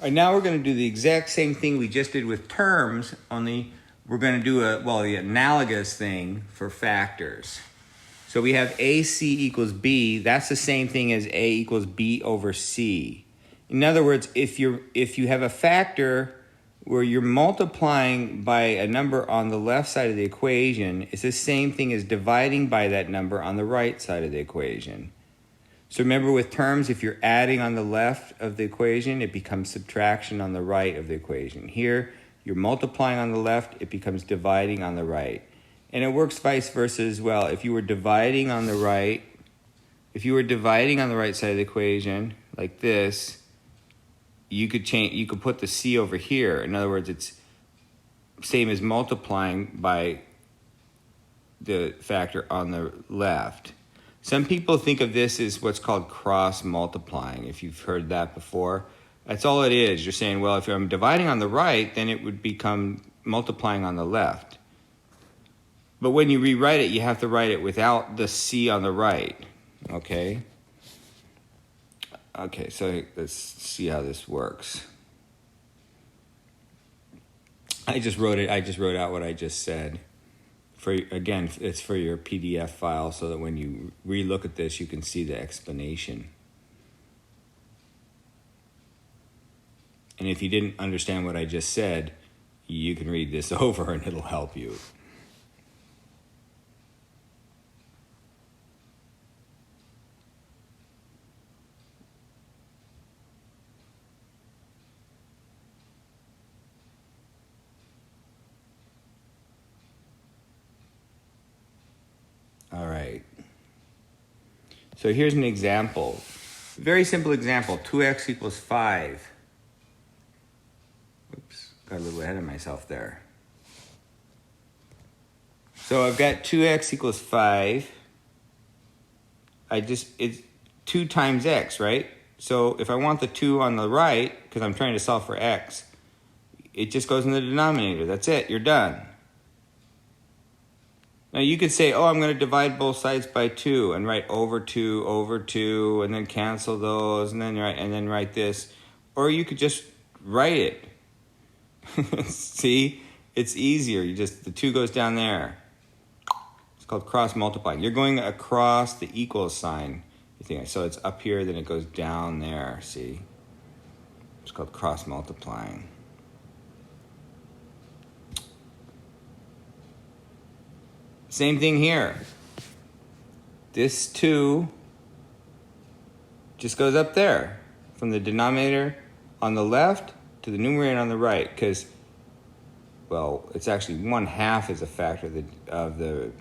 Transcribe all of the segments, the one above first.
All right, now we're going to do the exact same thing we just did with terms, only we're going to do the analogous thing for factors. So we have AC equals B. That's the same thing as A equals B over C. In other words, if you have a factor where you're multiplying by a number on the left side of the equation, it's the same thing as dividing by that number on the right side of the equation. So remember with terms, if you're adding on the left of the equation, it becomes subtraction on the right of the equation. Here, you're multiplying on the left, it becomes dividing on the right. And it works vice versa as well. If you were dividing on the right, side of the equation, like this, you could put the C over here. In other words, it's same as multiplying by the factor on the left. Some people think of this as what's called cross multiplying, if you've heard that before. That's all it is. You're saying, well, if I'm dividing on the right, then it would become multiplying on the left. But when you rewrite it, you have to write it without the C on the right, okay? Okay, so let's see how this works. I just wrote out what I just said. Again, it's for your PDF file so that when you re-look at this, you can see the explanation. And if you didn't understand what I just said, you can read this over and it'll help you. All right. So here's an example. Very simple example. 2x equals 5. Oops, got a little ahead of myself there. So I've got 2x equals 5. It's 2 times x, right? So if I want the 2 on the right, because I'm trying to solve for x, it just goes in the denominator. That's it. You're done. Now you could say, oh, I'm going to divide both sides by 2 and write over 2, and then cancel those, and then write this. Or you could just write it. See? It's easier. The 2 goes down there. It's called cross multiplying. You're going across the equal sign. So it's up here, then it goes down there. See? It's called cross multiplying. Same thing here. This 2 just goes up there from the denominator on the left to the numerator on the right because, well, it's actually 1/2 is a factor of the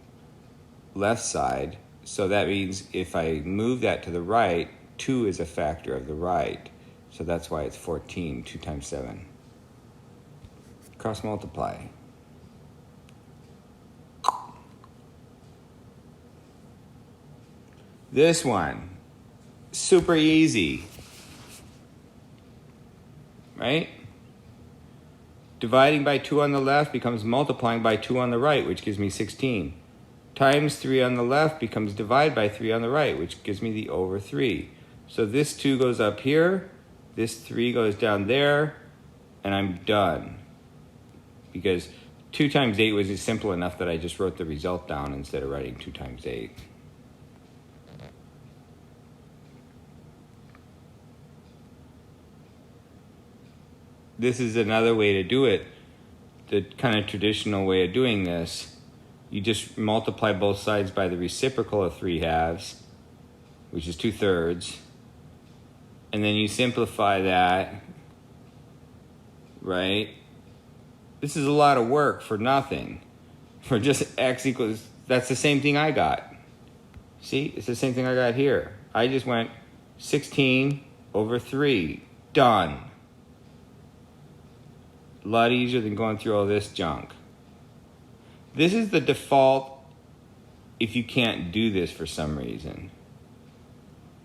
left side. So that means if I move that to the right, 2 is a factor of the right. So that's why it's 14, 2 times 7. Cross multiply. This one, super easy, right? Dividing by 2 on the left becomes multiplying by 2 on the right, which gives me 16. Times 3 on the left becomes divide by 3 on the right, which gives me the over 3. So this 2 goes up here, this 3 goes down there, and I'm done. Because 2 times 8 was simple enough that I just wrote the result down instead of writing 2 times 8. This is another way to do it, the kind of traditional way of doing this. You just multiply both sides by the reciprocal of 3/2, which is 2/3. And then you simplify that, right? This is a lot of work for nothing. For just x equals, that's the same thing I got. See, it's the same thing I got here. I just went 16 over 3, done. A lot easier than going through all this junk. This is the default if you can't do this for some reason.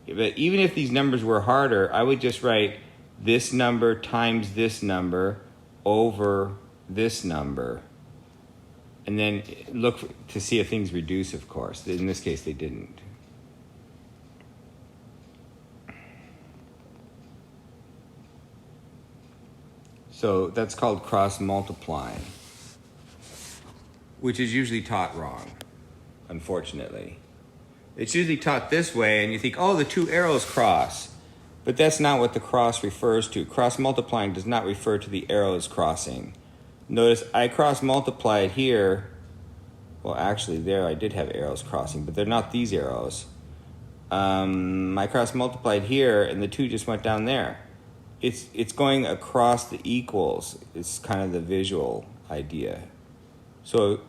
But even if these numbers were harder, I would just write this number times this number over this number. And then look to see if things reduce, of course. In this case, they didn't. So that's called cross multiplying, which is usually taught wrong, unfortunately. It's usually taught this way, and you think, oh, the two arrows cross. But that's not what the cross refers to. Cross multiplying does not refer to the arrows crossing. Notice I cross multiplied here. Well, actually, there I did have arrows crossing, but they're not these arrows. I cross multiplied here, and the 2 just went down there. It's going across the equals. It's kind of the visual idea. So,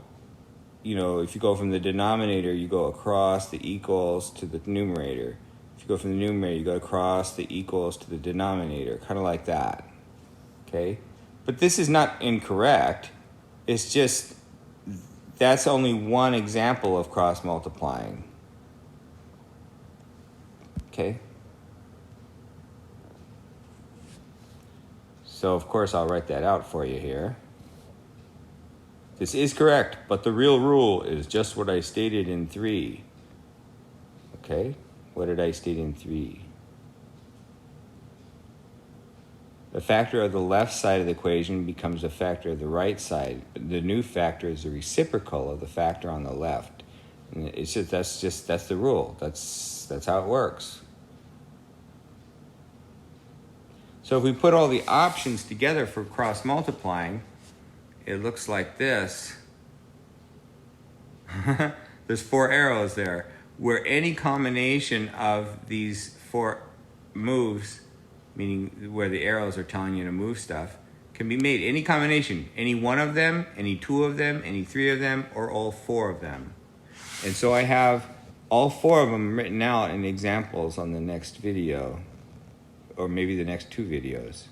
you know, if you go from the denominator, you go across the equals to the numerator. If you go from the numerator, you go across the equals to the denominator, kind of like that. Okay? But this is not incorrect. It's just that's only one example of cross multiplying. Okay? So, of course, I'll write that out for you here. This is correct, but the real rule is just what I stated in 3. Okay? What did I state in 3? The factor of the left side of the equation becomes a factor of the right side. The new factor is the reciprocal of the factor on the left. And it's just that's the rule. That's how it works. So if we put all the options together for cross multiplying, it looks like this. There's 4 arrows there, where any combination of these 4 moves, meaning where the arrows are telling you to move stuff, can be made. Any combination, any one of them, any 2 of them, any 3 of them, or all 4 of them. And so I have all 4 of them written out in examples on the next video, or maybe the next 2 videos.